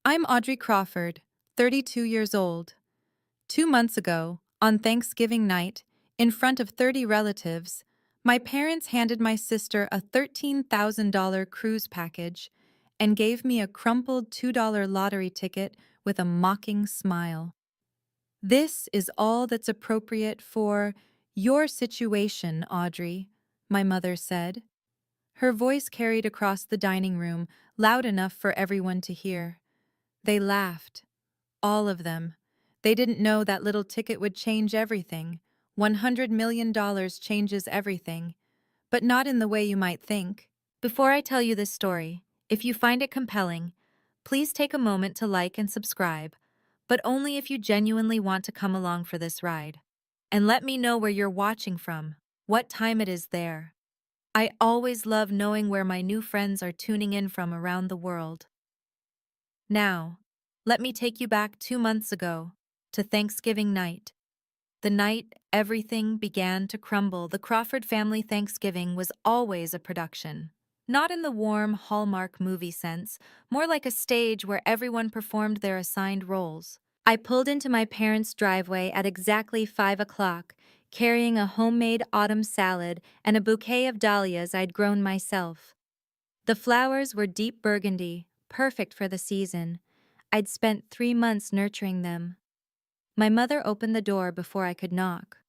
I'm Audrey Crawford, 32 years old. 2 months ago, on Thanksgiving night, in front of 30 relatives, my parents handed my sister a $13,000 cruise package and gave me a crumpled $2 lottery ticket with a mocking smile. This is all that's appropriate for your situation, Audrey, my mother said. Her voice carried across the dining room, loud enough for everyone to hear. They laughed. All of them. They didn't know that little ticket would change everything. $100 million changes everything. But not in the way you might think. Before I tell you this story, if you find it compelling, please take a moment to like and subscribe, but only if you genuinely want to come along for this ride. And let me know where you're watching from, what time it is there. I always love knowing where my new friends are tuning in from around the world. Now, let me take you back 2 months ago, to Thanksgiving night. The night everything began to crumble. The Crawford family Thanksgiving was always a production. Not in the warm Hallmark movie sense, more like a stage where everyone performed their assigned roles. I pulled into my parents' driveway at exactly 5 o'clock, carrying a homemade autumn salad and a bouquet of dahlias I'd grown myself. The flowers were deep burgundy, perfect for the season. I'd spent 3 months nurturing them. My mother opened the door before I could knock.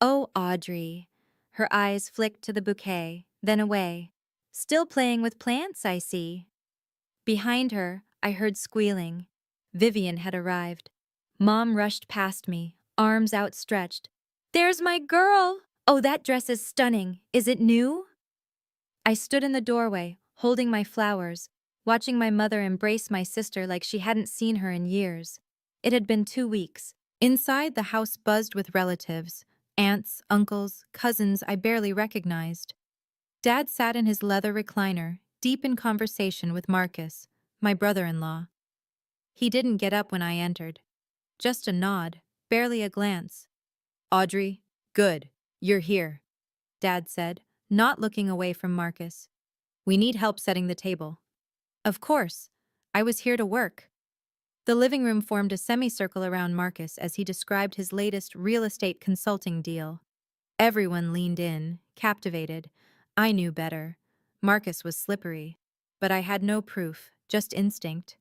"Oh, Audrey." Her eyes flicked to the bouquet, then away. "Still playing with plants, I see." Behind her, I heard squealing. Vivian had arrived. Mom rushed past me, arms outstretched. "There's my girl! Oh, that dress is stunning. Is it new?" I stood in the doorway, holding my flowers, watching my mother embrace my sister like she hadn't seen her in years. It had been 2 weeks. Inside, the house buzzed with relatives, aunts, uncles, cousins I barely recognized. Dad sat in his leather recliner, deep in conversation with Marcus, my brother-in-law. He didn't get up when I entered. Just a nod, barely a glance. "Audrey, good, you're here," Dad said, not looking away from Marcus. "We need help setting the table." Of course, I was here to work. The living room formed a semicircle around Marcus as he described his latest real estate consulting deal. Everyone leaned in, captivated. I knew better. Marcus was slippery. But I had no proof, just instinct.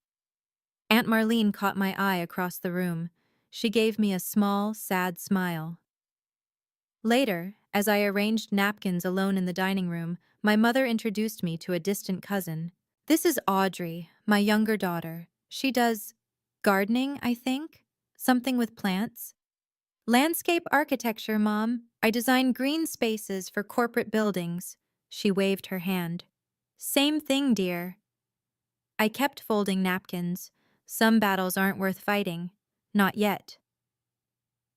Aunt Marlene caught my eye across the room. She gave me a small, sad smile. Later, as I arranged napkins alone in the dining room, my mother introduced me to a distant cousin. "This is Audrey, my younger daughter. She does gardening, I think? Something with plants?" "Landscape architecture, Mom. I design green spaces for corporate buildings." She waved her hand. "Same thing, dear." I kept folding napkins. Some battles aren't worth fighting. Not yet.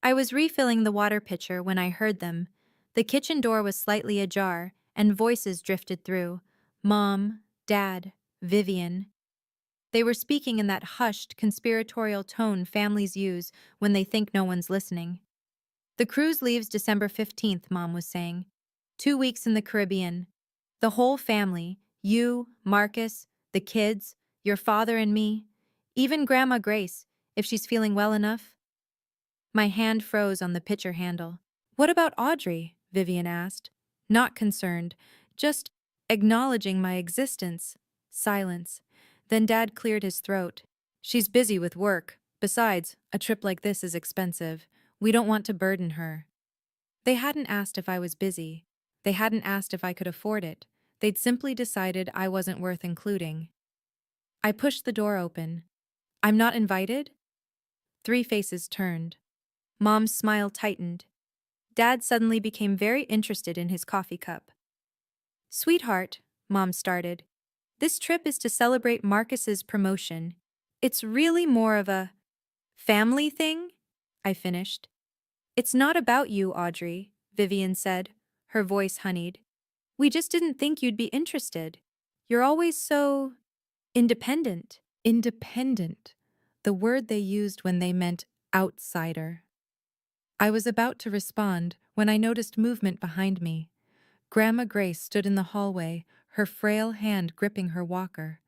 I was refilling the water pitcher when I heard them. The kitchen door was slightly ajar, and voices drifted through. Mom, Dad, Vivian. They were speaking in that hushed, conspiratorial tone families use when they think no one's listening. "The cruise leaves December 15th, Mom was saying. 2 weeks in the Caribbean. The whole family, you, Marcus, the kids, your father and me, even Grandma Grace, if she's feeling well enough." My hand froze on the pitcher handle. "What about Audrey?" Vivian asked. Not concerned, just acknowledging my existence. Silence. Then Dad cleared his throat. "She's busy with work. Besides, a trip like this is expensive. We don't want to burden her." They hadn't asked if I was busy. They hadn't asked if I could afford it. They'd simply decided I wasn't worth including. I pushed the door open. "I'm not invited?" 3 faces turned. Mom's smile tightened. Dad suddenly became very interested in his coffee cup. "Sweetheart," Mom started, "this trip is to celebrate Marcus's promotion. It's really more of a family thing," I finished. "It's not about you, Audrey," Vivian said, her voice honeyed. "We just didn't think you'd be interested. You're always so independent." Independent. The word they used when they meant outsider. I was about to respond when I noticed movement behind me. Grandma Grace stood in the hallway, her frail hand gripping her walker.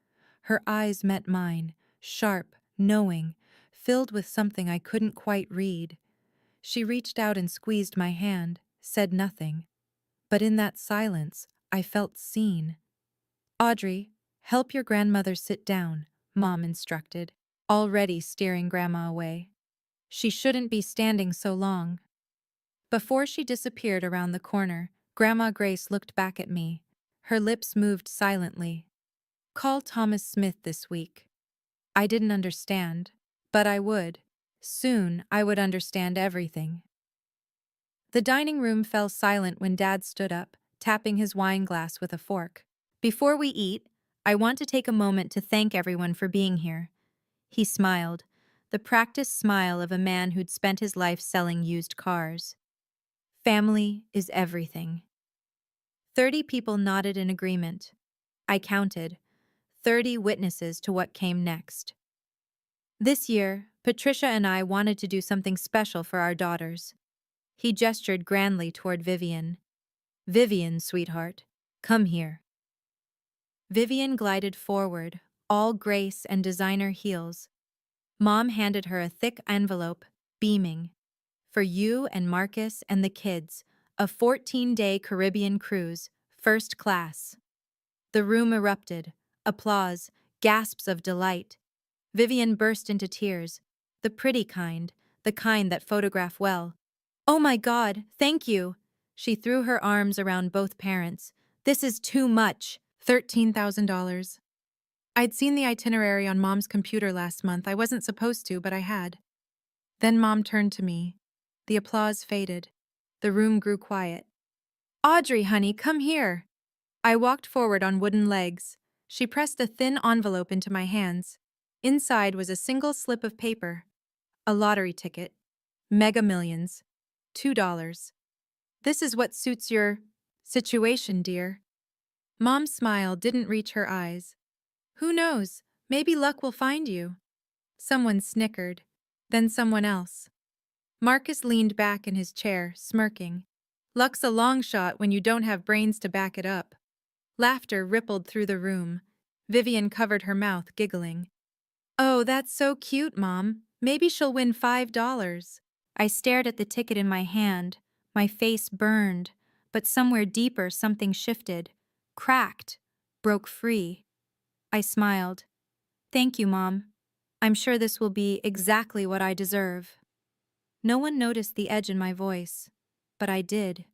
Her eyes met mine, sharp, knowing, filled with something I couldn't quite read. She reached out and squeezed my hand, said nothing. But in that silence, I felt seen. "Audrey, help your grandmother sit down," Mom instructed, already steering Grandma away. "She shouldn't be standing so long." Before she disappeared around the corner, Grandma Grace looked back at me. Her lips moved silently. "Call Thomas Smith this week." I didn't understand, but I would. Soon, I would understand everything. The dining room fell silent when Dad stood up, tapping his wine glass with a fork. "Before we eat, I want to take a moment to thank everyone for being here." He smiled, the practiced smile of a man who'd spent his life selling used cars. "Family is everything." 30 people nodded in agreement. I counted 30 witnesses to what came next. This year, Patricia and I wanted to do something special for our daughters. He gestured grandly toward Vivian. "Vivian, sweetheart, come here." Vivian glided forward, all grace and designer heels. Mom handed her a thick envelope, beaming. "For you and Marcus and the kids, a 14-day Caribbean cruise, first class." The room erupted. Applause, gasps of delight. Vivian burst into tears. The pretty kind, the kind that photograph well. "Oh my God, thank you!" She threw her arms around both parents. "This is too much." $13,000. I'd seen the itinerary on Mom's computer last month. I wasn't supposed to, but I had. Then Mom turned to me. The applause faded. The room grew quiet. "Audrey, honey, come here." I walked forward on wooden legs. She pressed a thin envelope into my hands. Inside was a single slip of paper. A lottery ticket. Mega Millions. $2. "This is what suits your situation, dear." Mom's smile didn't reach her eyes. "Who knows? Maybe luck will find you." Someone snickered. Then someone else. Marcus leaned back in his chair, smirking. "Luck's a long shot when you don't have brains to back it up." Laughter rippled through the room. Vivian covered her mouth, giggling. "Oh, that's so cute, Mom. Maybe she'll win $5. I stared at the ticket in my hand. My face burned, but somewhere deeper something shifted. Cracked. Broke free. I smiled. "Thank you, Mom. I'm sure this will be exactly what I deserve." No one noticed the edge in my voice, but I did.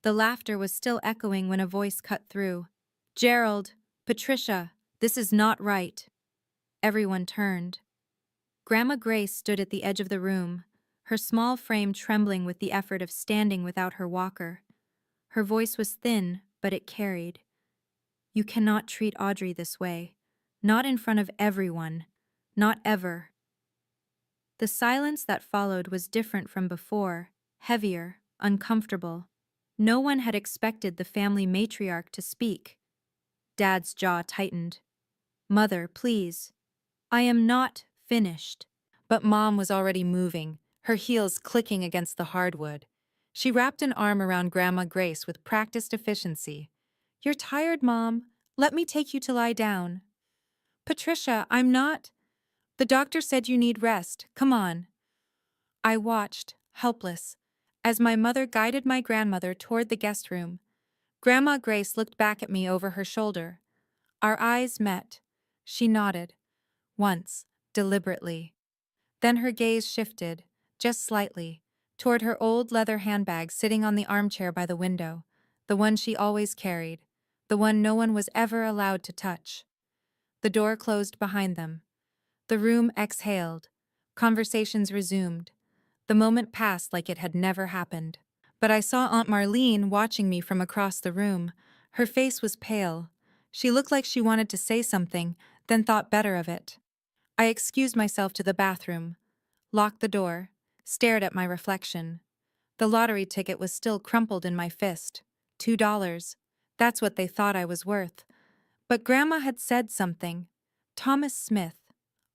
The laughter was still echoing when a voice cut through. "Gerald, Patricia, this is not right." Everyone turned. Grandma Grace stood at the edge of the room, her small frame trembling with the effort of standing without her walker. Her voice was thin, but it carried. "You cannot treat Audrey this way. Not in front of everyone. Not ever." The silence that followed was different from before, heavier, uncomfortable. No one had expected the family matriarch to speak. Dad's jaw tightened. "Mother, please." "I am not finished." But Mom was already moving, her heels clicking against the hardwood. She wrapped an arm around Grandma Grace with practiced efficiency. "You're tired, Mom. Let me take you to lie down." "Patricia, I'm not." "The doctor said you need rest. Come on." I watched, helpless, as my mother guided my grandmother toward the guest room. Grandma Grace looked back at me over her shoulder. Our eyes met. She nodded. Once, deliberately. Then her gaze shifted, just slightly, toward her old leather handbag sitting on the armchair by the window, the one she always carried, the one no one was ever allowed to touch. The door closed behind them. The room exhaled. Conversations resumed. The moment passed like it had never happened. But I saw Aunt Marlene watching me from across the room. Her face was pale. She looked like she wanted to say something, then thought better of it. I excused myself to the bathroom, locked the door, stared at my reflection. The lottery ticket was still crumpled in my fist. $2. That's what they thought I was worth. But Grandma had said something. Thomas Smith.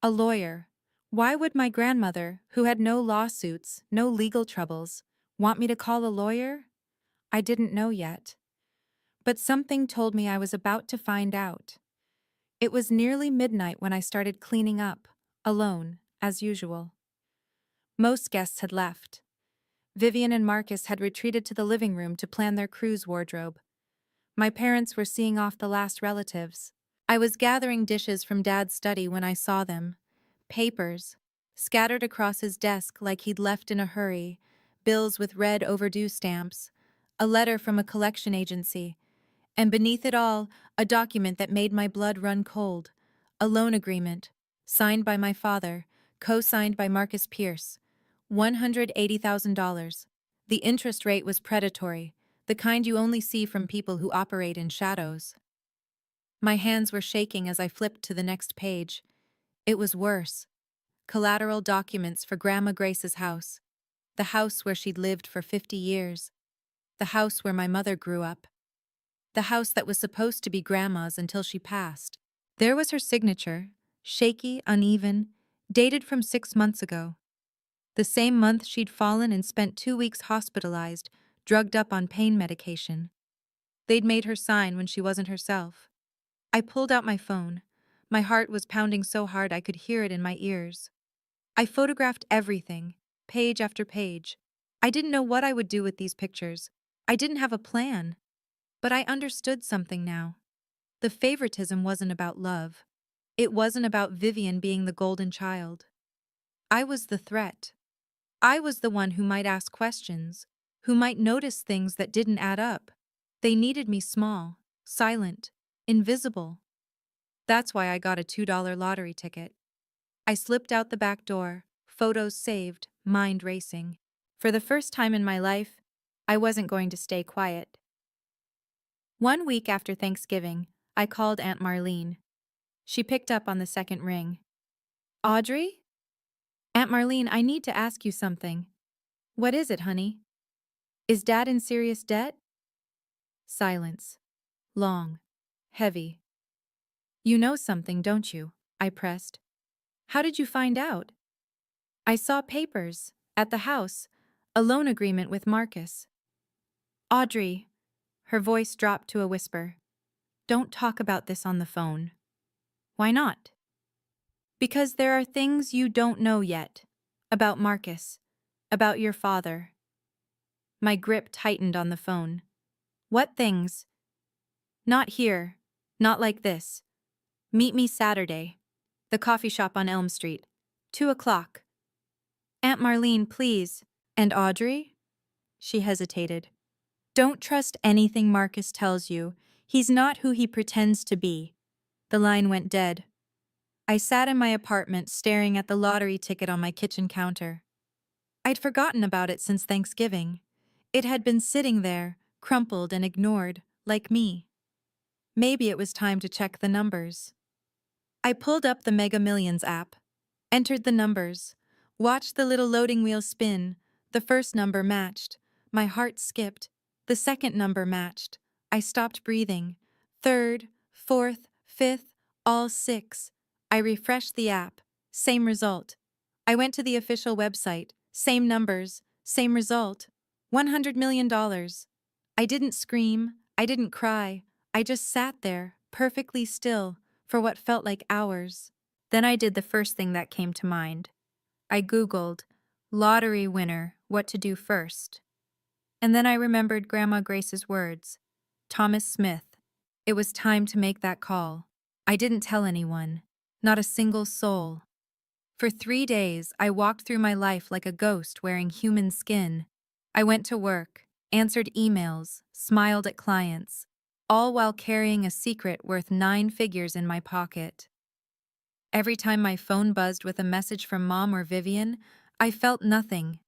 A lawyer. Why would my grandmother, who had no lawsuits, no legal troubles, want me to call a lawyer? I didn't know yet. But something told me I was about to find out. It was nearly midnight when I started cleaning up, alone, as usual. Most guests had left. Vivian and Marcus had retreated to the living room to plan their cruise wardrobe. My parents were seeing off the last relatives. I was gathering dishes from Dad's study when I saw them. Papers, scattered across his desk like he'd left in a hurry, bills with red overdue stamps, a letter from a collection agency, and beneath it all, a document that made my blood run cold. A loan agreement, signed by my father, co-signed by Marcus Pierce. $180,000. The interest rate was predatory, the kind you only see from people who operate in shadows. My hands were shaking as I flipped to the next page. It was worse. Collateral documents for Grandma Grace's house. The house where she'd lived for 50 years. The house where my mother grew up. The house that was supposed to be Grandma's until she passed. There was her signature, shaky, uneven, dated from 6 months ago. The same month she'd fallen and spent 2 weeks hospitalized, drugged up on pain medication. They'd made her sign when she wasn't herself. I pulled out my phone. My heart was pounding so hard I could hear it in my ears. I photographed everything, page after page. I didn't know what I would do with these pictures. I didn't have a plan. But I understood something now. The favoritism wasn't about love. It wasn't about Vivian being the golden child. I was the threat. I was the one who might ask questions, who might notice things that didn't add up. They needed me small, silent, invisible. That's why I got a $2 lottery ticket. I slipped out the back door, photos saved, mind racing. For the first time in my life, I wasn't going to stay quiet. 1 week after Thanksgiving, I called Aunt Marlene. She picked up on the second ring. Audrey? Aunt Marlene, I need to ask you something. What is it, honey? Is Dad in serious debt? Silence. Long. Heavy. You know something, don't you? I pressed. How did you find out? I saw papers, at the house, a loan agreement with Marcus. Audrey. Her voice dropped to a whisper. Don't talk about this on the phone. Why not? Because there are things you don't know yet. About Marcus. About your father. My grip tightened on the phone. What things? Not here. Not like this. Meet me Saturday. The coffee shop on Elm Street. 2 o'clock. Aunt Marlene, please. And Audrey? She hesitated. Don't trust anything Marcus tells you. He's not who he pretends to be. The line went dead. I sat in my apartment staring at the lottery ticket on my kitchen counter. I'd forgotten about it since Thanksgiving. It had been sitting there, crumpled and ignored, like me. Maybe it was time to check the numbers. I pulled up the Mega Millions app, entered the numbers, watched the little loading wheel spin. The first number matched. My heart skipped. The second number matched. I stopped breathing. Third, fourth, fifth, all 6. I refreshed the app. Same result. I went to the official website. Same numbers. Same result. $100 million. I didn't scream. I didn't cry. I just sat there, perfectly still, for what felt like hours. Then I did the first thing that came to mind. I Googled, lottery winner, what to do first. And then I remembered Grandma Grace's words. Thomas Smith. It was time to make that call. I didn't tell anyone. Not a single soul. For 3 days, I walked through my life like a ghost wearing human skin. I went to work, answered emails, smiled at clients, all while carrying a secret worth 9 figures in my pocket. Every time my phone buzzed with a message from Mom or Vivian, I felt nothing.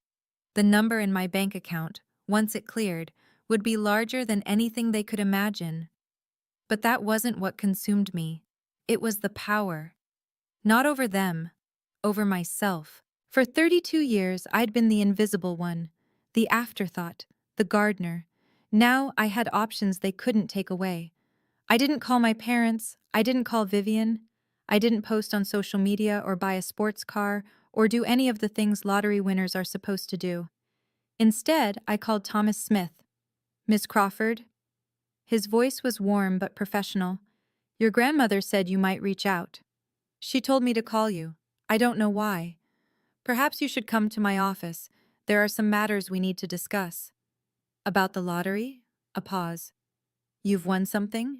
The number in my bank account, once it cleared, would be larger than anything they could imagine. But that wasn't what consumed me. It was the power. Not over them, over myself. For 32 years, I'd been the invisible one, the afterthought, the gardener. Now I had options they couldn't take away. I didn't call my parents, I didn't call Vivian, I didn't post on social media or buy a sports car or do any of the things lottery winners are supposed to do. Instead, I called Thomas Smith. Miss Crawford? His voice was warm but professional. Your grandmother said you might reach out. She told me to call you. I don't know why. Perhaps you should come to my office. There are some matters we need to discuss. About the lottery? A pause. You've won something?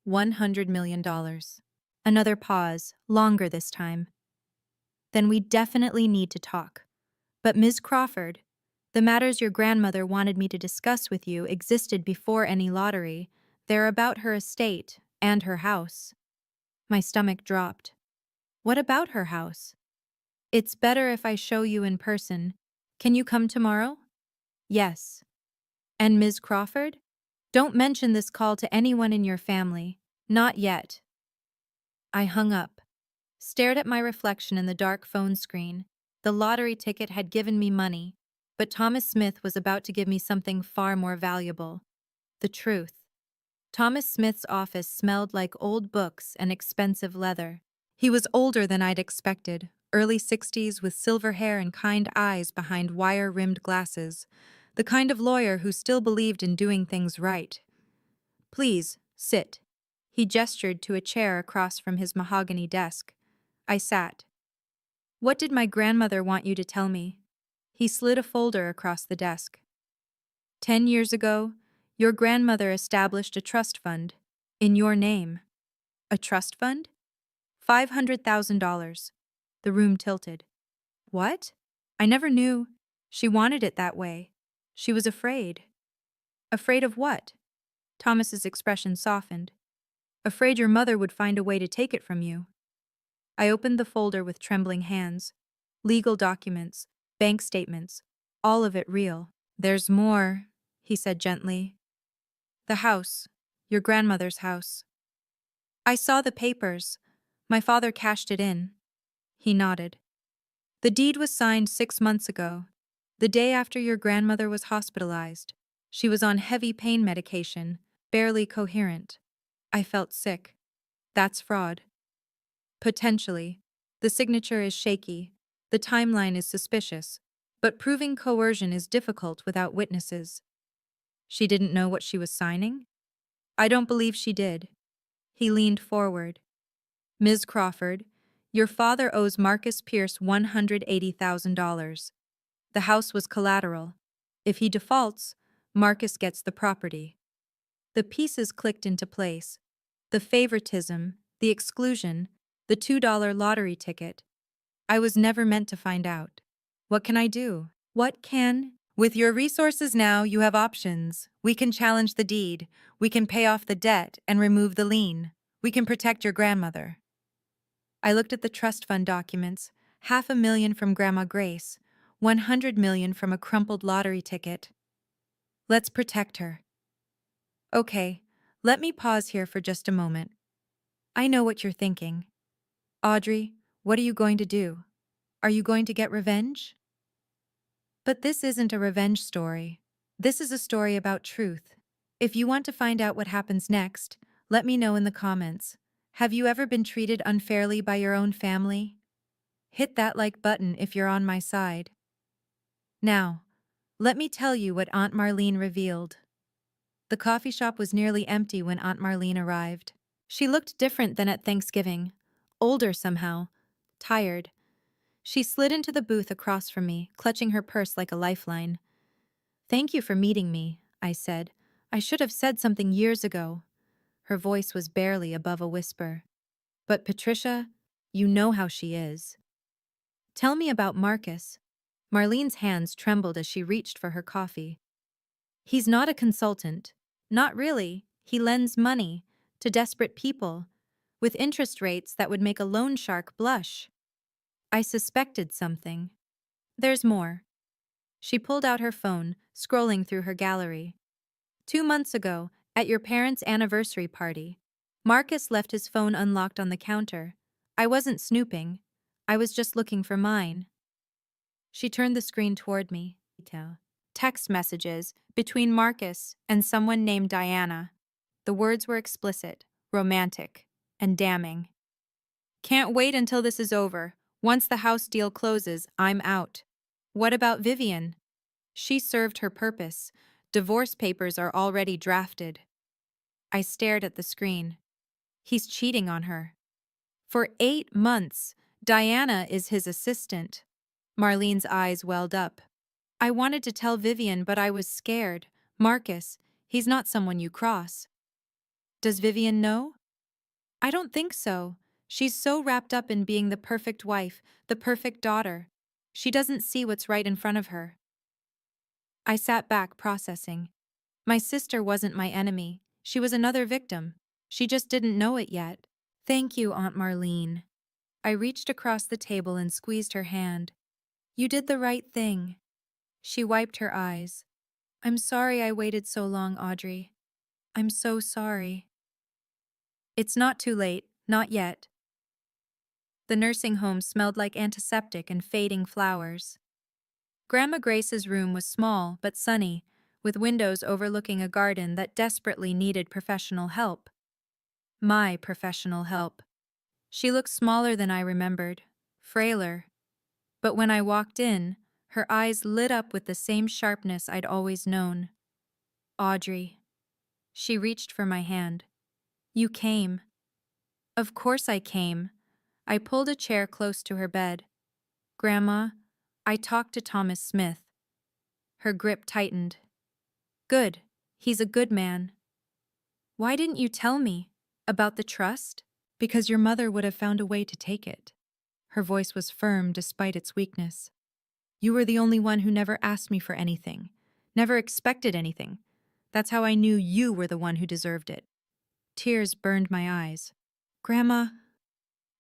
$100 million. Another pause, longer this time. Then we definitely need to talk. But Ms. Crawford, the matters your grandmother wanted me to discuss with you existed before any lottery. They're about her estate and her house. My stomach dropped. What about her house? It's better if I show you in person. Can you come tomorrow? Yes. And Ms. Crawford? Don't mention this call to anyone in your family. Not yet. I hung up, stared at my reflection in the dark phone screen. The lottery ticket had given me money, but Thomas Smith was about to give me something far more valuable. The truth. Thomas Smith's office smelled like old books and expensive leather. He was older than I'd expected, early 60s with silver hair and kind eyes behind wire-rimmed glasses, the kind of lawyer who still believed in doing things right. Please, sit. He gestured to a chair across from his mahogany desk. I sat. What did my grandmother want you to tell me? He slid a folder across the desk. 10 years ago, your grandmother established a trust fund. In your name. A trust fund? $500,000. The room tilted. What? I never knew. She wanted it that way. She was afraid. Afraid of what? Thomas's expression softened. Afraid your mother would find a way to take it from you. I opened the folder with trembling hands. Legal documents, bank statements, all of it real. There's more, he said gently. The house, your grandmother's house. I saw the papers. My father cashed it in. He nodded. The deed was signed 6 months ago, the day after your grandmother was hospitalized. She was on heavy pain medication, barely coherent. I felt sick. That's fraud. Potentially. The signature is shaky. The timeline is suspicious. But proving coercion is difficult without witnesses. She didn't know what she was signing? I don't believe she did. He leaned forward. Ms. Crawford, your father owes Marcus Pierce $180,000. The house was collateral. If he defaults, Marcus gets the property. The pieces clicked into place. The favoritism, the exclusion, the $2 lottery ticket. I was never meant to find out. What can I do? What can? With your resources now, you have options. We can challenge the deed. We can pay off the debt and remove the lien. We can protect your grandmother. I looked at the trust fund documents. $500,000 from Grandma Grace. $100 million from a crumpled lottery ticket. Let's protect her. Okay, let me pause here for just a moment. I know what you're thinking. Audrey, what are you going to do? Are you going to get revenge? But this isn't a revenge story. This is a story about truth. If you want to find out what happens next, let me know in the comments. Have you ever been treated unfairly by your own family? Hit that like button if you're on my side. Now, let me tell you what Aunt Marlene revealed. The coffee shop was nearly empty when Aunt Marlene arrived. She looked different than at Thanksgiving, older somehow, tired. She slid into the booth across from me, clutching her purse like a lifeline. Thank you for meeting me, I said. I should have said something years ago. Her voice was barely above a whisper. But Patricia, you know how she is. Tell me about Marcus. Marlene's hands trembled as she reached for her coffee. He's not a consultant. Not really. He lends money to desperate people with interest rates that would make a loan shark blush. I suspected something. There's more. She pulled out her phone, scrolling through her gallery. 2 months ago, at your parents' anniversary party, Marcus left his phone unlocked on the counter. I wasn't snooping. I was just looking for mine. She turned the screen toward me. Text messages between Marcus and someone named Diana. The words were explicit, romantic, and damning. Can't wait until this is over. Once the house deal closes, I'm out. What about Vivian? She served her purpose. Divorce papers are already drafted. I stared at the screen. He's cheating on her. For 8 months, Diana is his assistant. Marlene's eyes welled up. I wanted to tell Vivian, but I was scared. Marcus, he's not someone you cross. Does Vivian know? I don't think so. She's so wrapped up in being the perfect wife, the perfect daughter. She doesn't see what's right in front of her. I sat back, processing. My sister wasn't my enemy. She was another victim. She just didn't know it yet. Thank you, Aunt Marlene. I reached across the table and squeezed her hand. You did the right thing. She wiped her eyes. I'm sorry I waited so long, Audrey. I'm so sorry. It's not too late, not yet. The nursing home smelled like antiseptic and fading flowers. Grandma Grace's room was small but sunny, with windows overlooking a garden that desperately needed professional help. My professional help. She looked smaller than I remembered, frailer. But when I walked in, her eyes lit up with the same sharpness I'd always known. Audrey. She reached for my hand. You came. Of course I came. I pulled a chair close to her bed. Grandma, I talked to Thomas Smith. Her grip tightened. Good. He's a good man. Why didn't you tell me? About the trust? Because your mother would have found a way to take it. Her voice was firm despite its weakness. You were the only one who never asked me for anything, never expected anything. That's how I knew you were the one who deserved it. Tears burned my eyes. Grandma.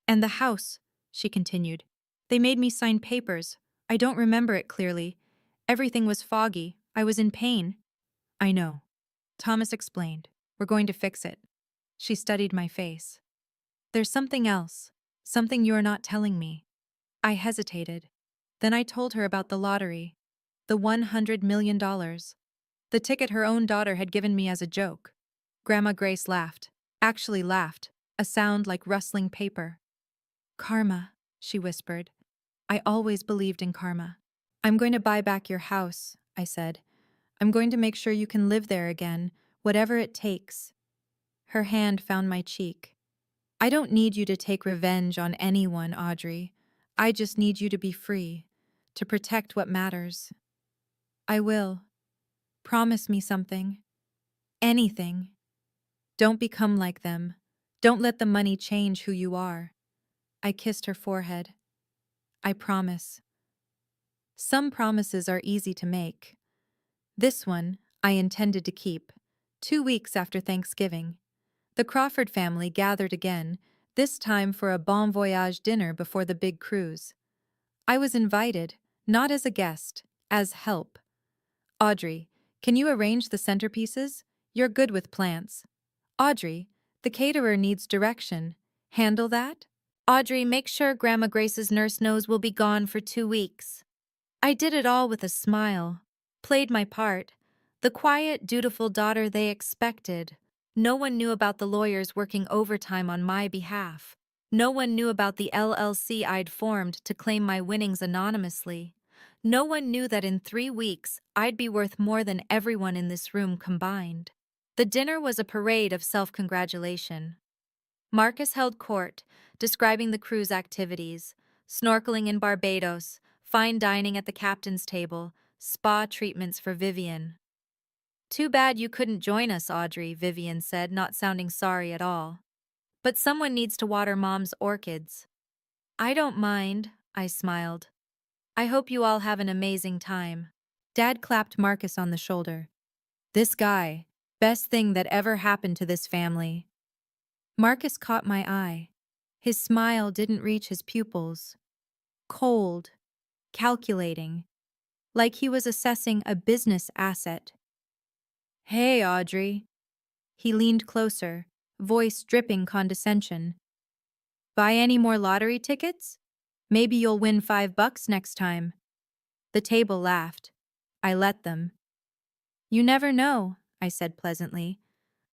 And the house, she continued. They made me sign papers. I don't remember it clearly. Everything was foggy. I was in pain. I know. Thomas explained. We're going to fix it. She studied my face. There's something else. Something you're not telling me. I hesitated. Then I told her about the lottery. The $100 million. The ticket her own daughter had given me as a joke. Grandma Grace laughed. Actually laughed. A sound like rustling paper. Karma, she whispered. I always believed in karma. I'm going to buy back your house, I said. I'm going to make sure you can live there again, whatever it takes. Her hand found my cheek. I don't need you to take revenge on anyone, Audrey. I just need you to be free, to protect what matters. I will. Promise me something. Anything. Don't become like them. Don't let the money change who you are. I kissed her forehead. I promise. Some promises are easy to make. This one I intended to keep. 2 weeks after Thanksgiving. The Crawford family gathered again, this time for a bon voyage dinner before the big cruise. I was invited, not as a guest, as help. Audrey, can you arrange the centerpieces? You're good with plants. Audrey, the caterer needs direction. Handle that? Audrey, make sure Grandma Grace's nurse knows we'll be gone for 2 weeks. I did it all with a smile. Played my part. The quiet, dutiful daughter they expected. No one knew about the lawyers working overtime on my behalf. No one knew about the LLC I'd formed to claim my winnings anonymously. No one knew that in 3 weeks, I'd be worth more than everyone in this room combined. The dinner was a parade of self-congratulation. Marcus held court, describing the cruise activities, snorkeling in Barbados, fine dining at the captain's table, spa treatments for Vivian. Too bad you couldn't join us, Audrey, Vivian said, not sounding sorry at all. But someone needs to water Mom's orchids. I don't mind, I smiled. I hope you all have an amazing time. Dad clapped Marcus on the shoulder. This guy, best thing that ever happened to this family. Marcus caught my eye. His smile didn't reach his pupils. Cold, calculating, like he was assessing a business asset. Hey, Audrey. He leaned closer, voice dripping condescension. Buy any more lottery tickets? Maybe you'll win $5 next time. The table laughed. I let them. You never know, I said pleasantly.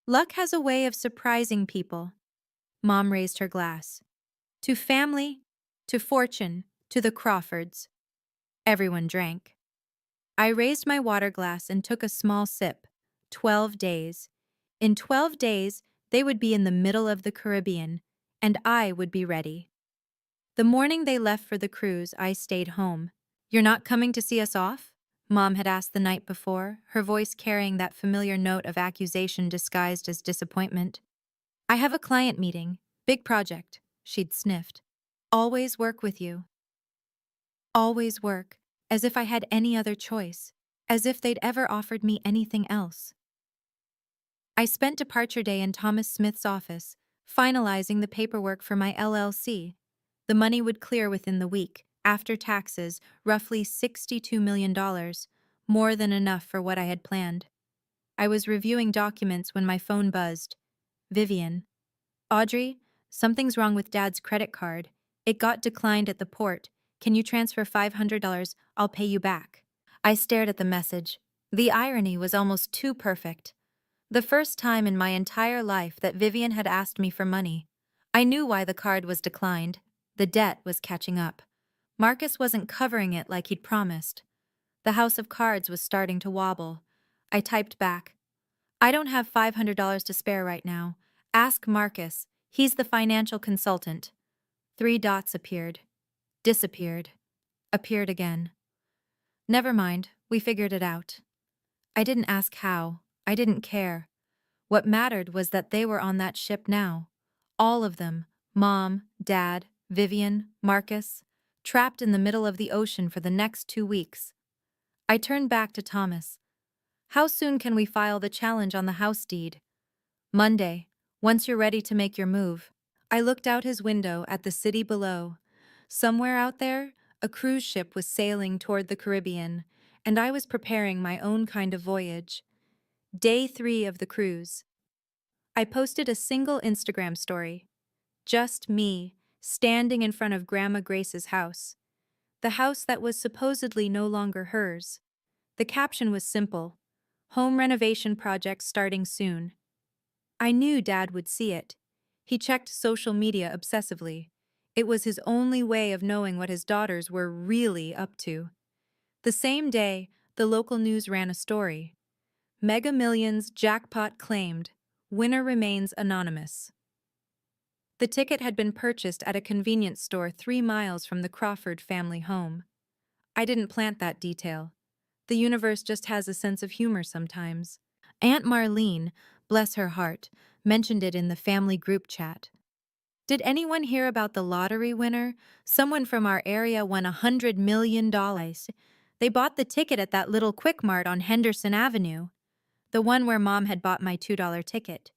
Luck has a way of surprising people. Mom raised her glass. To family, to fortune, to the Crawfords. Everyone drank. I raised my water glass and took a small sip. 12 days. In 12 days, They would be in the middle of the Caribbean, and I would be ready. The morning they left for the cruise, I stayed home. "You're not coming to see us off?" Mom had asked the night before, her voice carrying that familiar note of accusation disguised as disappointment. "I have a client meeting. Big project," she'd sniffed. "Always work with you." Always work, as if I had any other choice, as if they'd ever offered me anything else. I spent departure day in Thomas Smith's office, finalizing the paperwork for my LLC. The money would clear within the week, after taxes, roughly $62 million, more than enough for what I had planned. I was reviewing documents when my phone buzzed. "Vivian." "Audrey, something's wrong with Dad's credit card. It got declined at the port. Can you transfer $500? I'll pay you back." I stared at the message. The irony was almost too perfect. The first time in my entire life that Vivian had asked me for money. I knew why the card was declined. The debt was catching up. Marcus wasn't covering it like he'd promised. The house of cards was starting to wobble. I typed back, "I don't have $500 to spare right now. Ask Marcus. He's the financial consultant." 3 dots appeared. Disappeared. Appeared again. Never mind, we figured it out. I didn't ask how. I didn't care. What mattered was that they were on that ship now. All of them. Mom, Dad, Vivian, Marcus. Trapped in the middle of the ocean for the next 2 weeks. I turned back to Thomas. "How soon can we file the challenge on the house deed?" "Monday, once you're ready to make your move." I looked out his window at the city below. Somewhere out there, a cruise ship was sailing toward the Caribbean, and I was preparing my own kind of voyage. Day 3 of the cruise. I posted a single Instagram story. Just me, standing in front of Grandma Grace's house. The house that was supposedly no longer hers. The caption was simple: "Home renovation project starting soon." I knew Dad would see it. He checked social media obsessively. It was his only way of knowing what his daughters were really up to. The same day, the local news ran a story. Mega Millions jackpot claimed. Winner remains anonymous. The ticket had been purchased at a convenience store 3 miles from the Crawford family home. I didn't plant that detail. The universe just has a sense of humor sometimes. Aunt Marlene, bless her heart, mentioned it in the family group chat. "Did anyone hear about the lottery winner? Someone from our area won $100 million. They bought the ticket at that little Quick Mart on Henderson Avenue. The one where Mom had bought my $2 ticket."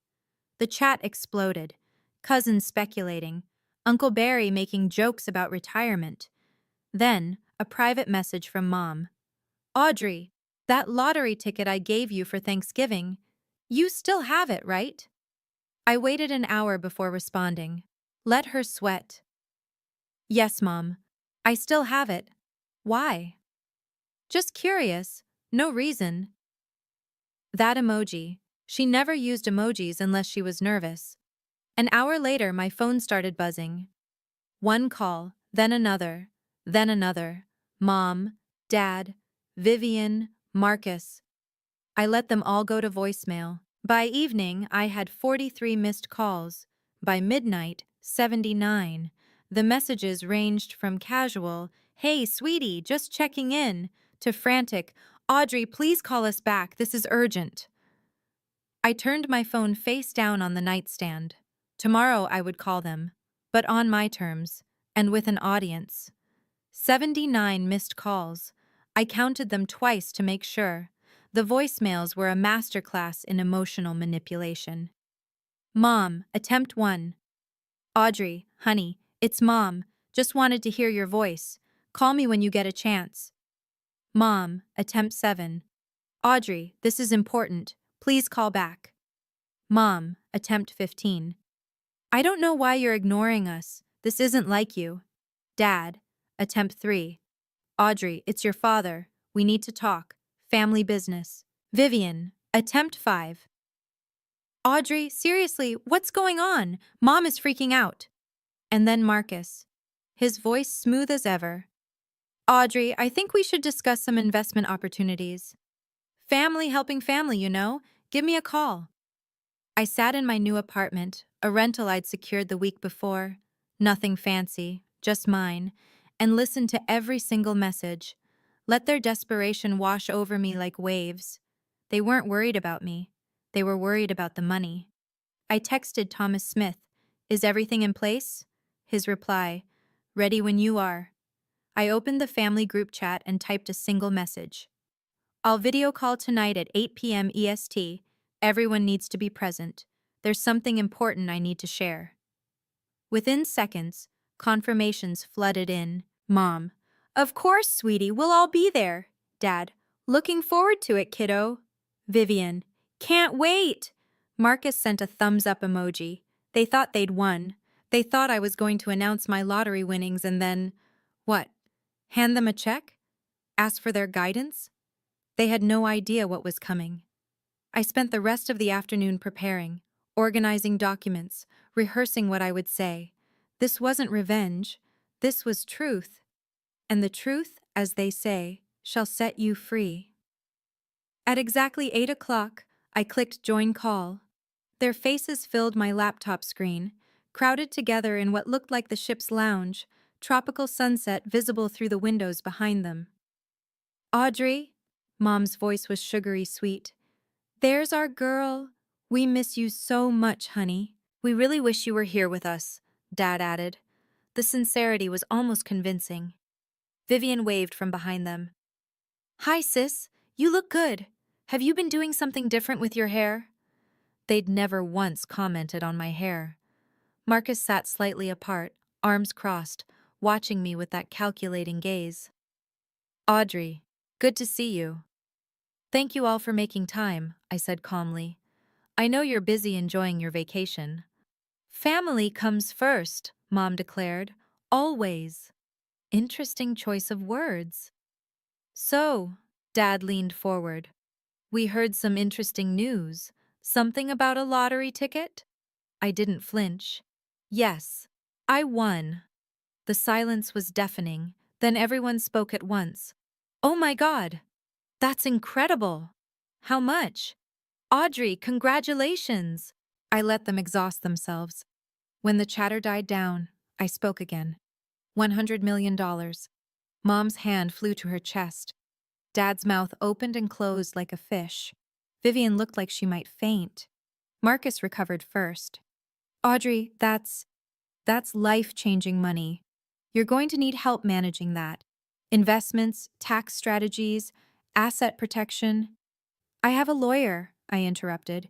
The chat exploded. Cousins speculating. Uncle Barry making jokes about retirement. Then, a private message from Mom. "Audrey, that lottery ticket I gave you for Thanksgiving, you still have it, right?" I waited an hour before responding. Let her sweat. "Yes, Mom. I still have it. Why?" "Just curious. No reason." That emoji. She never used emojis unless she was nervous. An hour later, my phone started buzzing. One call, then another, then another. Mom, Dad, Vivian, Marcus. I let them all go to voicemail. By evening, I had 43 missed calls. By midnight, 79. The messages ranged from casual, "Hey, sweetie, just checking in," to frantic, "Audrey, please call us back, this is urgent." I turned my phone face down on the nightstand. Tomorrow I would call them, but on my terms, and with an audience. 79 missed calls. I counted them twice to make sure. The voicemails were a masterclass in emotional manipulation. "Mom, attempt 1. Audrey, honey, it's Mom. Just wanted to hear your voice. Call me when you get a chance." Mom, attempt 7. "Audrey, this is important. Please call back." Mom, attempt 15. "I don't know why you're ignoring us. This isn't like you." Dad, attempt 3. "Audrey, it's your father. We need to talk. Family business." Vivian, attempt 5. "Audrey, seriously, what's going on? Mom is freaking out." And then Marcus, his voice smooth as ever. "Audrey, I think we should discuss some investment opportunities. Family helping family, you know. Give me a call." I sat in my new apartment, a rental I'd secured the week before. Nothing fancy, just mine, and listened to every single message. Let their desperation wash over me like waves. They weren't worried about me. They were worried about the money. I texted Thomas Smith, "Is everything in place?" His reply, "Ready when you are." I opened the family group chat and typed a single message. "I'll video call tonight at 8 p.m. EST. Everyone needs to be present. There's something important I need to share." Within seconds, confirmations flooded in. Mom, "Of course, sweetie, we'll all be there." Dad, "Looking forward to it, kiddo." Vivian, "Can't wait." Marcus sent a thumbs up emoji. They thought they'd won. They thought I was going to announce my lottery winnings and then, what? Hand them a check? Ask for their guidance? They had no idea what was coming. I spent the rest of the afternoon preparing, organizing documents, rehearsing what I would say. This wasn't revenge. This was truth. And the truth, as they say, shall set you free. At exactly 8 o'clock, I clicked join call. Their faces filled my laptop screen, crowded together in what looked like the ship's lounge, tropical sunset visible through the windows behind them. "Audrey," Mom's voice was sugary sweet. "There's our girl. We miss you so much, honey." "We really wish you were here with us," Dad added. The sincerity was almost convincing. Vivian waved from behind them. "Hi, sis. You look good. Have you been doing something different with your hair?" They'd never once commented on my hair. Marcus sat slightly apart, arms crossed, watching me with that calculating gaze. "Audrey, good to see you." "Thank you all for making time," I said calmly. "I know you're busy enjoying your vacation." "Family comes first," Mom declared. "Always." Interesting choice of words. "So," Dad leaned forward, "we heard some interesting news. Something about a lottery ticket?" I didn't flinch. "Yes, I won." The silence was deafening, then everyone spoke at once. "Oh my God! That's incredible! How much?" "Audrey, congratulations!" I let them exhaust themselves. When the chatter died down, I spoke again. $100 million. Mom's hand flew to her chest. Dad's mouth opened and closed like a fish. Vivian looked like she might faint. Marcus recovered first. "Audrey, that's life-changing money. You're going to need help managing that. Investments, tax strategies, asset protection." "I have a lawyer," I interrupted.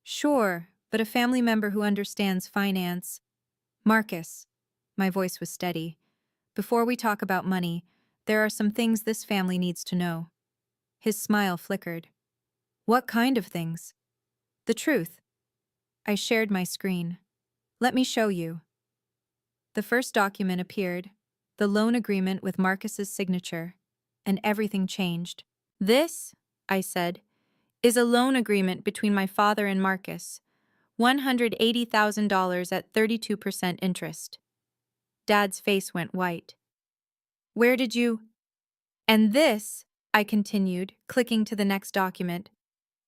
"Sure, but a family member who understands finance." "Marcus," my voice was steady, "before we talk about money, there are some things this family needs to know." His smile flickered. "What kind of things?" "The truth." I shared my screen. "Let me show you." The first document appeared, the loan agreement with Marcus's signature, and everything changed. "This," I said, "is a loan agreement between my father and Marcus. $180,000 at 32% interest." Dad's face went white. "Where did you—" "And this," I continued, clicking to the next document,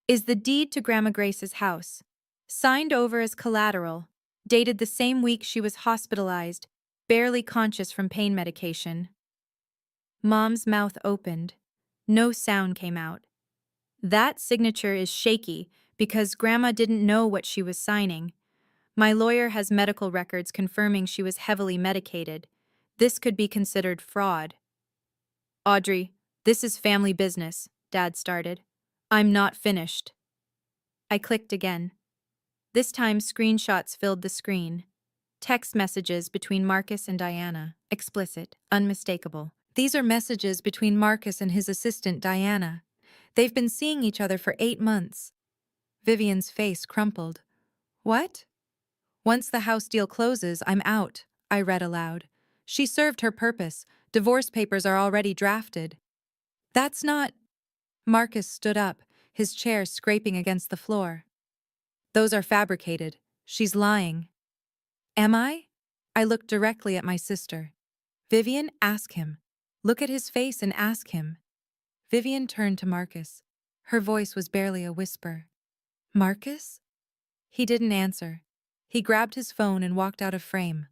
"is the deed to Grandma Grace's house. Signed over as collateral, dated the same week she was hospitalized, barely conscious from pain medication." Mom's mouth opened. No sound came out. "That signature is shaky because Grandma didn't know what she was signing. My lawyer has medical records confirming she was heavily medicated. This could be considered fraud." "Audrey, this is family business," Dad started. "I'm not finished." I clicked again. This time screenshots filled the screen. Text messages between Marcus and Diana, explicit, unmistakable. "These are messages between Marcus and his assistant Diana. They've been seeing each other for 8 months." Vivian's face crumpled. "What?" "Once the house deal closes, I'm out," I read aloud. "She served her purpose. Divorce papers are already drafted." "That's not—" Marcus stood up, his chair scraping against the floor. "Those are fabricated. She's lying." "Am I?" I looked directly at my sister. "Vivian, ask him. Look at his face and ask him." Vivian turned to Marcus. Her voice was barely a whisper. "Marcus?" He didn't answer. He grabbed his phone and walked out of frame.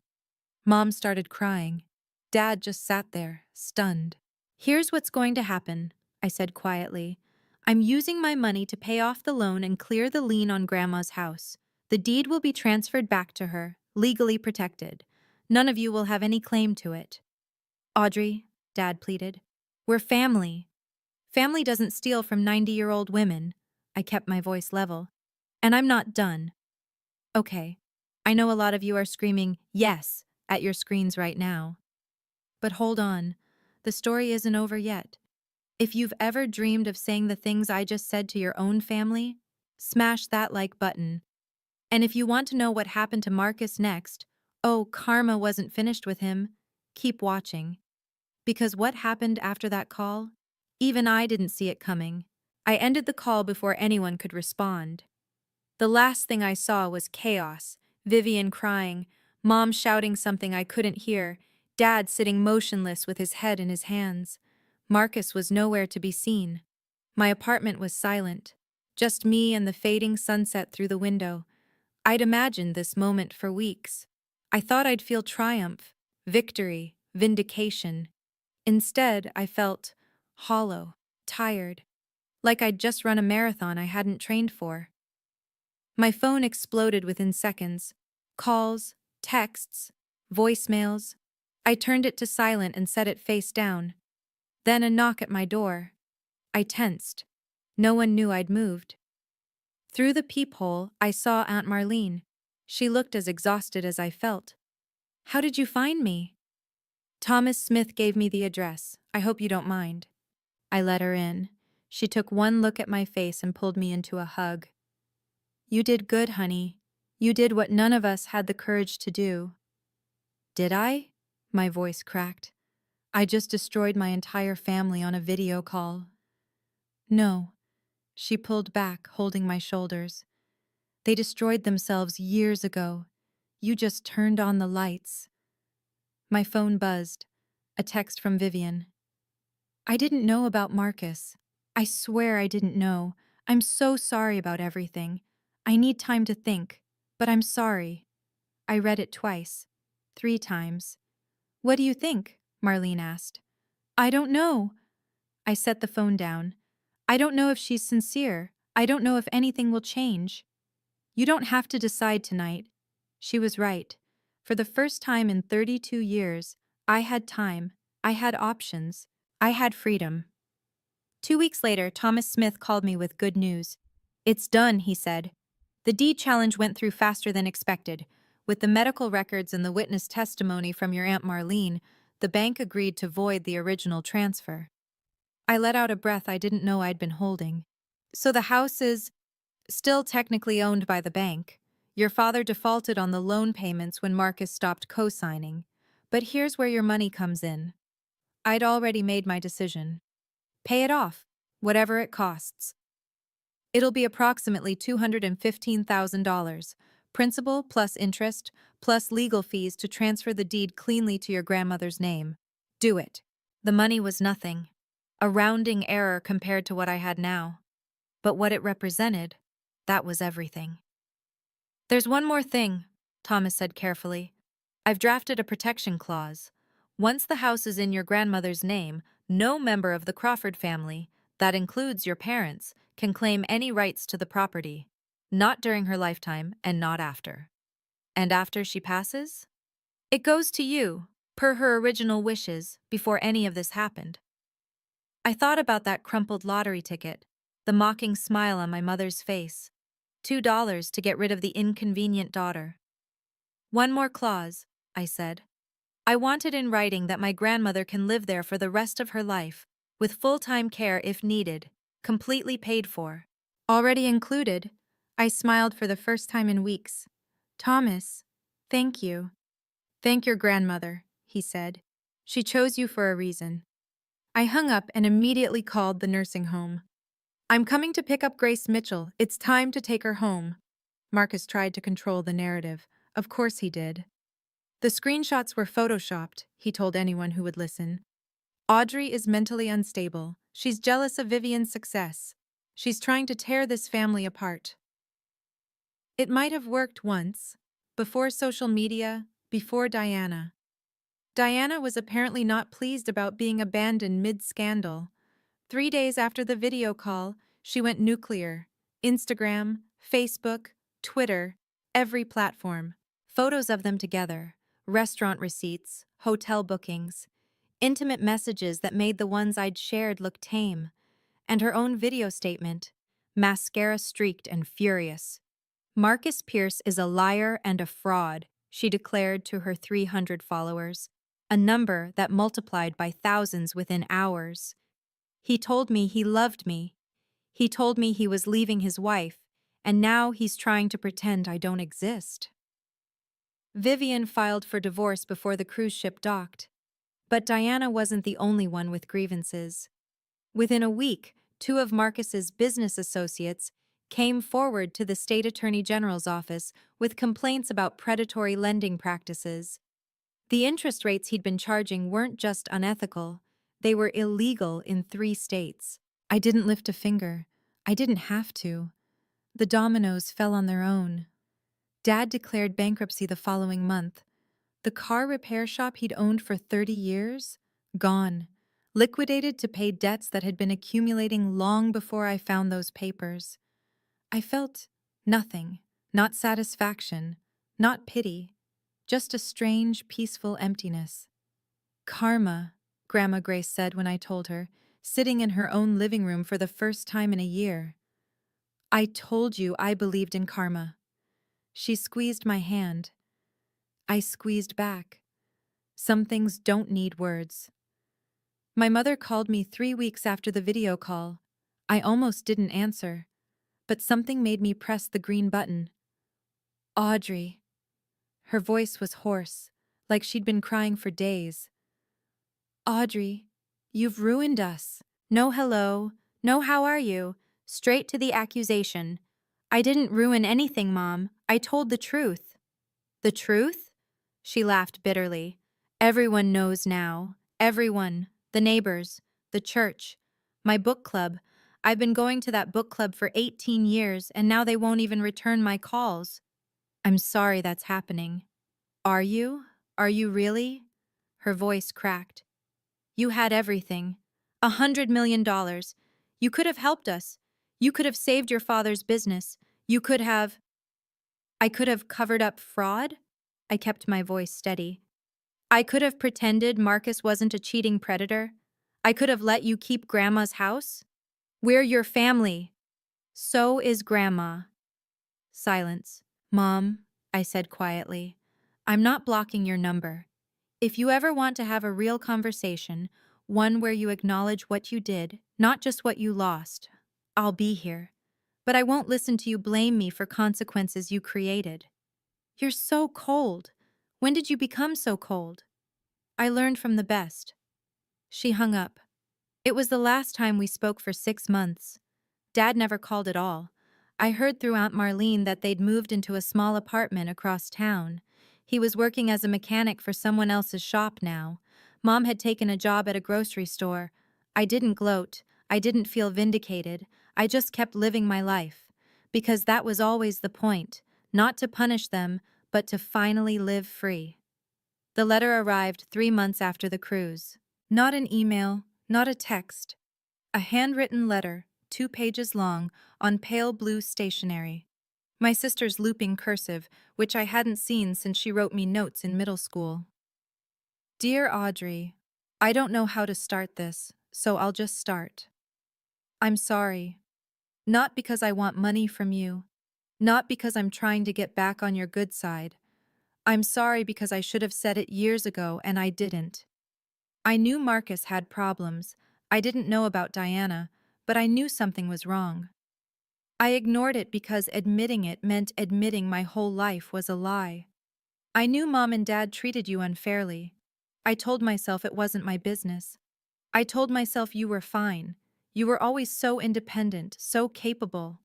Mom started crying. Dad just sat there, stunned. "Here's what's going to happen," I said quietly. "I'm using my money to pay off the loan and clear the lien on Grandma's house. The deed will be transferred back to her, legally protected. None of you will have any claim to it." "Audrey," Dad pleaded, "we're family. Family doesn't steal from 90-year-old women." I kept my voice level. "And I'm not done." "Okay. I know a lot of you are screaming, 'Yes,' at your screens right now. But hold on. The story isn't over yet. If you've ever dreamed of saying the things I just said to your own family, smash that like button. And if you want to know what happened to Marcus next, oh, karma wasn't finished with him, keep watching. Because what happened after that call? Even I didn't see it coming. I ended the call before anyone could respond. The last thing I saw was chaos. Vivian crying, Mom shouting something I couldn't hear, Dad sitting motionless with his head in his hands. Marcus was nowhere to be seen. My apartment was silent. Just me and the fading sunset through the window. I'd imagined this moment for weeks. I thought I'd feel triumph, victory, vindication. Instead, I felt hollow, tired, like I'd just run a marathon I hadn't trained for. My phone exploded within seconds. Calls, texts, voicemails. I turned it to silent and set it face down. Then a knock at my door. I tensed. No one knew I'd moved. Through the peephole, I saw Aunt Marlene. She looked as exhausted as I felt. "How did you find me?" "Thomas Smith gave me the address. I hope you don't mind." I let her in. She took one look at my face and pulled me into a hug. "You did good, honey. You did what none of us had the courage to do." "Did I?" My voice cracked. "I just destroyed my entire family on a video call." "No." She pulled back, holding my shoulders. "They destroyed themselves years ago. You just turned on the lights." My phone buzzed. A text from Vivian. "I didn't know about Marcus. I swear I didn't know. I'm so sorry about everything. I need time to think, but I'm sorry." I read it twice, 3 times. "What do you think?" Marlene asked. "I don't know." I set the phone down. "I don't know if she's sincere. I don't know if anything will change." "You don't have to decide tonight." She was right. For the first time in 32 years, I had time. I had options. I had freedom. 2 weeks later, Thomas Smith called me with good news. "It's done," he said. "The deed challenge went through faster than expected. With the medical records and the witness testimony from your Aunt Marlene, the bank agreed to void the original transfer." I let out a breath I didn't know I'd been holding. "So the house is still technically owned by the bank. Your father defaulted on the loan payments when Marcus stopped co-signing. But here's where your money comes in." I'd already made my decision. "Pay it off, whatever it costs. It'll be approximately $215,000, principal plus interest, plus legal fees to transfer the deed cleanly to your grandmother's name. Do it." The money was nothing, a rounding error compared to what I had now. But what it represented, that was everything. "There's one more thing," Thomas said carefully. "I've drafted a protection clause. Once the house is in your grandmother's name, no member of the Crawford family, that includes your parents, can claim any rights to the property. Not during her lifetime and not after. And after she passes? It goes to you, per her original wishes, before any of this happened." I thought about that crumpled lottery ticket, the mocking smile on my mother's face. $2 to get rid of the inconvenient daughter. "One more clause," I said. "I want it in writing that my grandmother can live there for the rest of her life, with full-time care if needed, completely paid for." "Already included." I smiled for the first time in weeks. "Thomas, thank you." "Thank your grandmother," he said. "She chose you for a reason." I hung up and immediately called the nursing home. "I'm coming to pick up Grace Mitchell. It's time to take her home." Marcus tried to control the narrative. Of course he did. "The screenshots were photoshopped," he told anyone who would listen. "Audrey is mentally unstable. She's jealous of Vivian's success. She's trying to tear this family apart." It might have worked once, before social media, before Diana. Diana was apparently not pleased about being abandoned mid-scandal. 3 days after the video call, she went nuclear. Instagram, Facebook, Twitter, every platform. Photos of them together, restaurant receipts, hotel bookings, intimate messages that made the ones I'd shared look tame, and her own video statement, mascara streaked and furious. Marcus Pierce is a liar and a fraud, she declared to her 300 followers, a number that multiplied by thousands within hours. He told me he loved me. He told me he was leaving his wife, and now he's trying to pretend I don't exist. Vivian filed for divorce before the cruise ship docked. But Diana wasn't the only one with grievances. Within a week, two of Marcus's business associates came forward to the state attorney general's office with complaints about predatory lending practices. The interest rates he'd been charging weren't just unethical, they were illegal in 3 states. I didn't lift a finger. I didn't have to. The dominoes fell on their own. Dad declared bankruptcy the following month. The car repair shop he'd owned for 30 years? Gone. Liquidated to pay debts that had been accumulating long before I found those papers. I felt nothing, not satisfaction, not pity, just a strange, peaceful emptiness. Karma, Grandma Grace said when I told her, sitting in her own living room for the first time in a year. I told you I believed in karma. She squeezed my hand. I squeezed back. Some things don't need words. My mother called me 3 weeks after the video call. I almost didn't answer, but something made me press the green button. Audrey. Her voice was hoarse, like she'd been crying for days. Audrey, you've ruined us. No hello, no how are you, straight to the accusation. I didn't ruin anything, Mom. I told the truth. The truth? She laughed bitterly. Everyone knows now. Everyone. The neighbors. The church. My book club. I've been going to that book club for 18 years, and now they won't even return my calls. I'm sorry that's happening. Are you? Are you really? Her voice cracked. You had everything. $100 million. You could have helped us. You could have saved your father's business. You could have... I could have covered up fraud? I kept my voice steady. I could have pretended Marcus wasn't a cheating predator. I could have let you keep Grandma's house. We're your family. So is Grandma. Silence. Mom, I said quietly, I'm not blocking your number. If you ever want to have a real conversation, one where you acknowledge what you did, not just what you lost, I'll be here. But I won't listen to you blame me for consequences you created. You're so cold. When did you become so cold? I learned from the best. She hung up. It was the last time we spoke for 6 months. Dad never called at all. I heard through Aunt Marlene that they'd moved into a small apartment across town. He was working as a mechanic for someone else's shop now. Mom had taken a job at a grocery store. I didn't gloat. I didn't feel vindicated. I just kept living my life. Because that was always the point. Not to punish them, but to finally live free. The letter arrived 3 months after the cruise. Not an email, not a text. A handwritten letter, 2 pages long, on pale blue stationery. My sister's looping cursive, which I hadn't seen since she wrote me notes in middle school. Dear Audrey, I don't know how to start this, so I'll just start. I'm sorry. Not because I want money from you. Not because I'm trying to get back on your good side. I'm sorry because I should have said it years ago and I didn't. I knew Marcus had problems. I didn't know about Diana, but I knew something was wrong. I ignored it because admitting it meant admitting my whole life was a lie. I knew Mom and Dad treated you unfairly. I told myself it wasn't my business. I told myself you were fine. You were always so independent, so capable.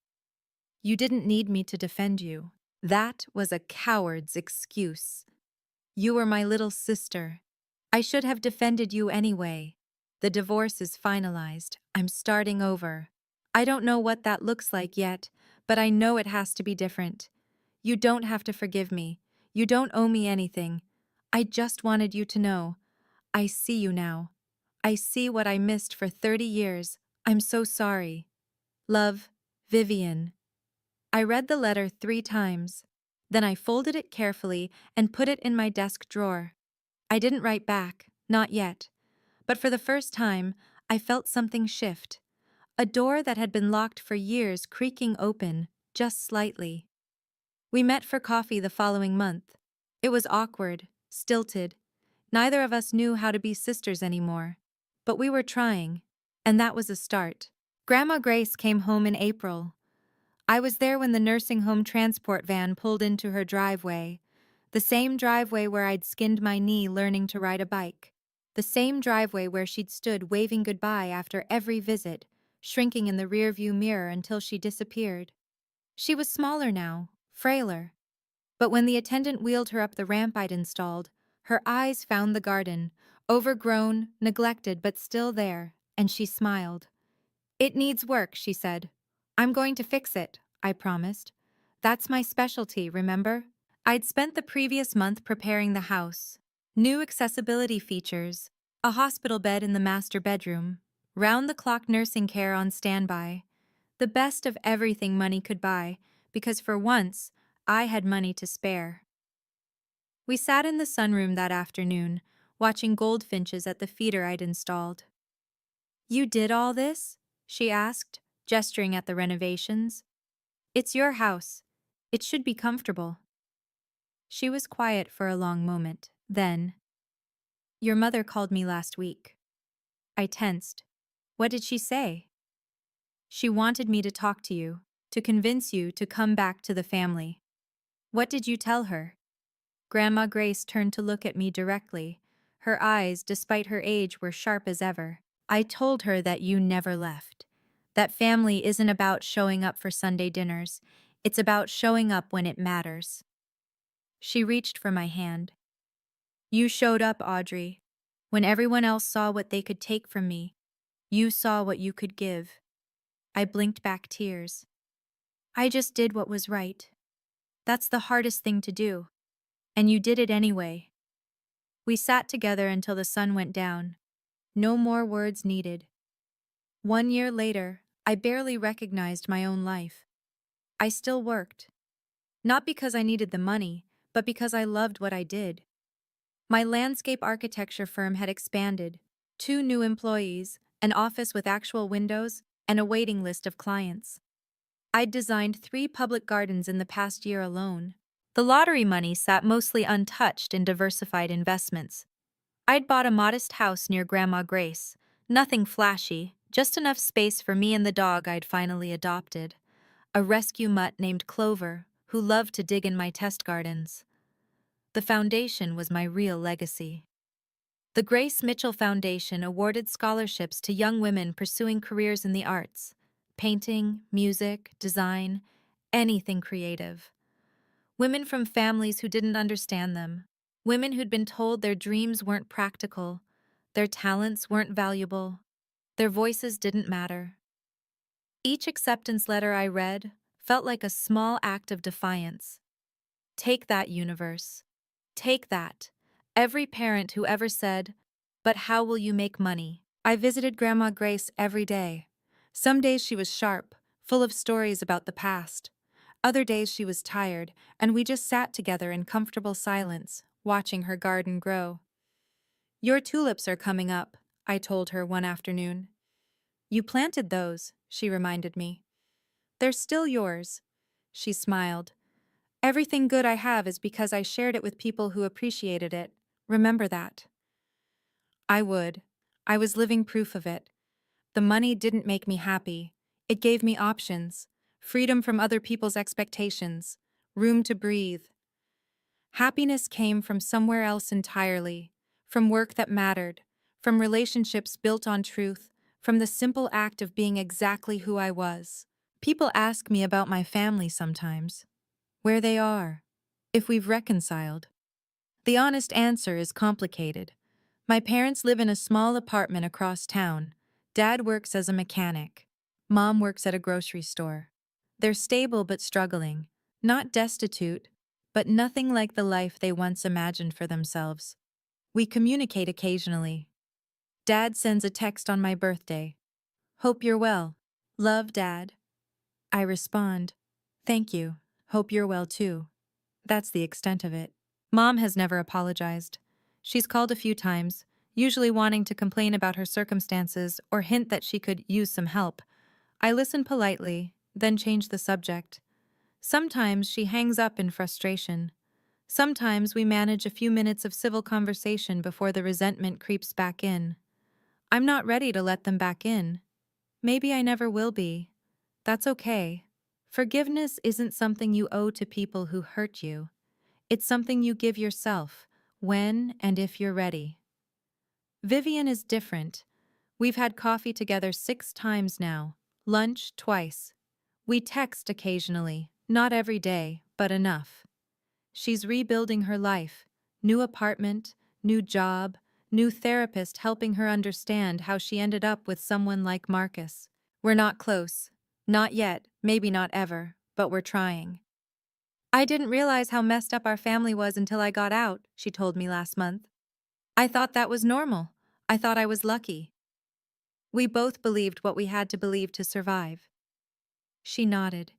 You didn't need me to defend you. That was a coward's excuse. You were my little sister. I should have defended you anyway. The divorce is finalized. I'm starting over. I don't know what that looks like yet, but I know it has to be different. You don't have to forgive me. You don't owe me anything. I just wanted you to know. I see you now. I see what I missed for 30 years. I'm so sorry. Love, Vivian. I read the letter 3 times. Then I folded it carefully and put it in my desk drawer. I didn't write back, not yet. But for the first time, I felt something shift. A door that had been locked for years creaking open, just slightly. We met for coffee the following month. It was awkward, stilted. Neither of us knew how to be sisters anymore. But we were trying, and that was a start. Grandma Grace came home in April. I was there when the nursing home transport van pulled into her driveway. The same driveway where I'd skinned my knee learning to ride a bike. The same driveway where she'd stood waving goodbye after every visit, shrinking in the rearview mirror until she disappeared. She was smaller now, frailer. But when the attendant wheeled her up the ramp I'd installed, her eyes found the garden, overgrown, neglected but still there, and she smiled. "It needs work," she said. "I'm going to fix it," I promised. "That's my specialty, remember?" I'd spent the previous month preparing the house. New accessibility features, a hospital bed in the master bedroom, round-the-clock nursing care on standby. The best of everything money could buy, because for once, I had money to spare. We sat in the sunroom that afternoon, watching goldfinches at the feeder I'd installed. "You did all this?" she asked, gesturing at the renovations. "It's your house. It should be comfortable." She was quiet for a long moment. Then, "Your mother called me last week." I tensed. "What did she say?" "She wanted me to talk to you, to convince you to come back to the family." "What did you tell her?" Grandma Grace turned to look at me directly. Her eyes, despite her age, were sharp as ever. "I told her that you never left. That family isn't about showing up for Sunday dinners. It's about showing up when it matters." She reached for my hand. "You showed up, Audrey. When everyone else saw what they could take from me, you saw what you could give." I blinked back tears. "I just did what was right. That's the hardest thing to do. And you did it anyway." We sat together until the sun went down. No more words needed. 1 year later, I barely recognized my own life. I still worked. Not because I needed the money, but because I loved what I did. My landscape architecture firm had expanded. 2 new employees, an office with actual windows, and a waiting list of clients. I'd designed 3 public gardens in the past year alone. The lottery money sat mostly untouched in diversified investments. I'd bought a modest house near Grandma Grace. Nothing flashy, just enough space for me and the dog I'd finally adopted. A rescue mutt named Clover, who loved to dig in my test gardens. The foundation was my real legacy. The Grace Mitchell Foundation awarded scholarships to young women pursuing careers in the arts, painting, music, design, anything creative. Women from families who didn't understand them. Women who'd been told their dreams weren't practical, their talents weren't valuable, their voices didn't matter. Each acceptance letter I read felt like a small act of defiance. Take that, universe. Take that. Every parent who ever said, "But how will you make money?" I visited Grandma Grace every day. Some days she was sharp, full of stories about the past. Other days she was tired, and we just sat together in comfortable silence, watching her garden grow. "Your tulips are coming up," I told her one afternoon. "You planted those," she reminded me. "They're still yours." She smiled. "Everything good I have is because I shared it with people who appreciated it. Remember that." I would. I was living proof of it. The money didn't make me happy. It gave me options, freedom from other people's expectations, room to breathe. Happiness came from somewhere else entirely, from work that mattered, from relationships built on truth, from the simple act of being exactly who I was. People ask me about my family sometimes, where they are, if we've reconciled. The honest answer is complicated. My parents live in a small apartment across town. Dad works as a mechanic. Mom works at a grocery store. They're stable but struggling. Not destitute, but nothing like the life they once imagined for themselves. We communicate occasionally. Dad sends a text on my birthday. Hope you're well. Love, Dad. I respond, thank you. Hope you're well too. That's the extent of it. Mom has never apologized. She's called a few times, usually wanting to complain about her circumstances or hint that she could use some help. I listen politely, then change the subject. Sometimes she hangs up in frustration. Sometimes we manage a few minutes of civil conversation before the resentment creeps back in. I'm not ready to let them back in. Maybe I never will be. That's okay. Forgiveness isn't something you owe to people who hurt you. It's something you give yourself, when and if you're ready. Vivian is different. We've had coffee together 6 times now, lunch twice. We text occasionally, not every day, but enough. She's rebuilding her life, new apartment, new job, new therapist helping her understand how she ended up with someone like Marcus. We're not close. Not yet, maybe not ever, but we're trying. I didn't realize how messed up our family was until I got out, she told me last month. I thought that was normal. I thought I was lucky. We both believed what we had to believe to survive. She nodded.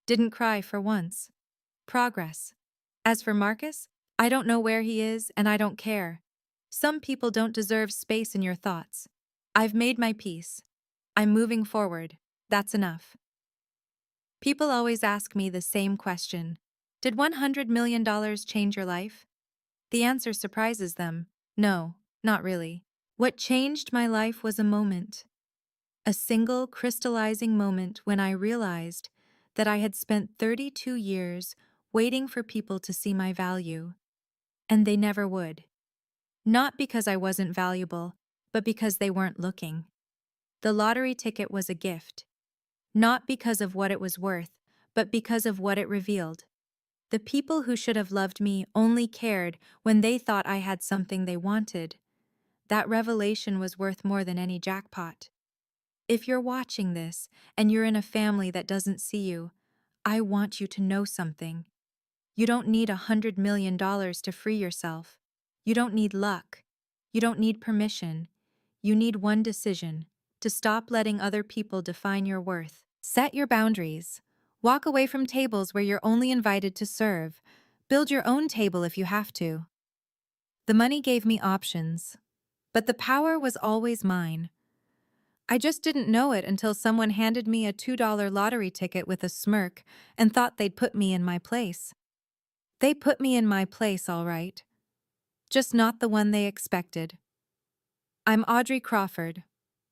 Didn't cry for once. Progress. As for Marcus, I don't know where he is and I don't care. Some people don't deserve space in your thoughts. I've made my peace. I'm moving forward. That's enough. People always ask me the same question. Did $100 million change your life? The answer surprises them. No, not really. What changed my life was a moment. A single crystallizing moment when I realized that I had spent 32 years waiting for people to see my value. And they never would. Not because I wasn't valuable, but because they weren't looking. The lottery ticket was a gift. Not because of what it was worth, but because of what it revealed. The people who should have loved me only cared when they thought I had something they wanted. That revelation was worth more than any jackpot. If you're watching this and you're in a family that doesn't see you, I want you to know something. You don't need $100 million to free yourself. You don't need luck. You don't need permission. You need one decision: to stop letting other people define your worth. Set your boundaries. Walk away from tables where you're only invited to serve. Build your own table if you have to. The money gave me options, but the power was always mine. I just didn't know it until someone handed me a $2 lottery ticket with a smirk and thought they'd put me in my place. They put me in my place, all right. Just not the one they expected. I'm Audrey Crawford,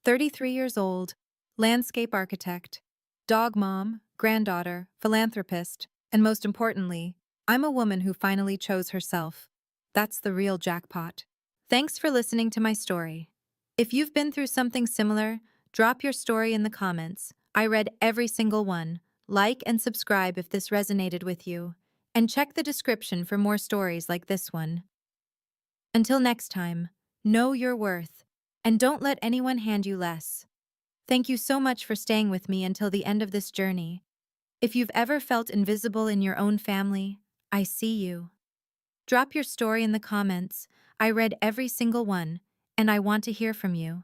33 years old, landscape architect, dog mom, granddaughter, philanthropist, and most importantly, I'm a woman who finally chose herself. That's the real jackpot. Thanks for listening to my story. If you've been through something similar, drop your story in the comments. I read every single one. Like and subscribe if this resonated with you. And check the description for more stories like this one. Until next time, know your worth, and don't let anyone hand you less. Thank you so much for staying with me until the end of this journey. If you've ever felt invisible in your own family, I see you. Drop your story in the comments. I read every single one, and I want to hear from you.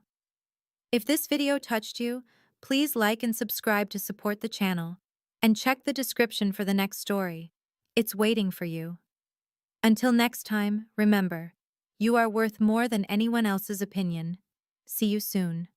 If this video touched you, please like and subscribe to support the channel, and check the description for the next story. It's waiting for you. Until next time, remember, you are worth more than anyone else's opinion. See you soon.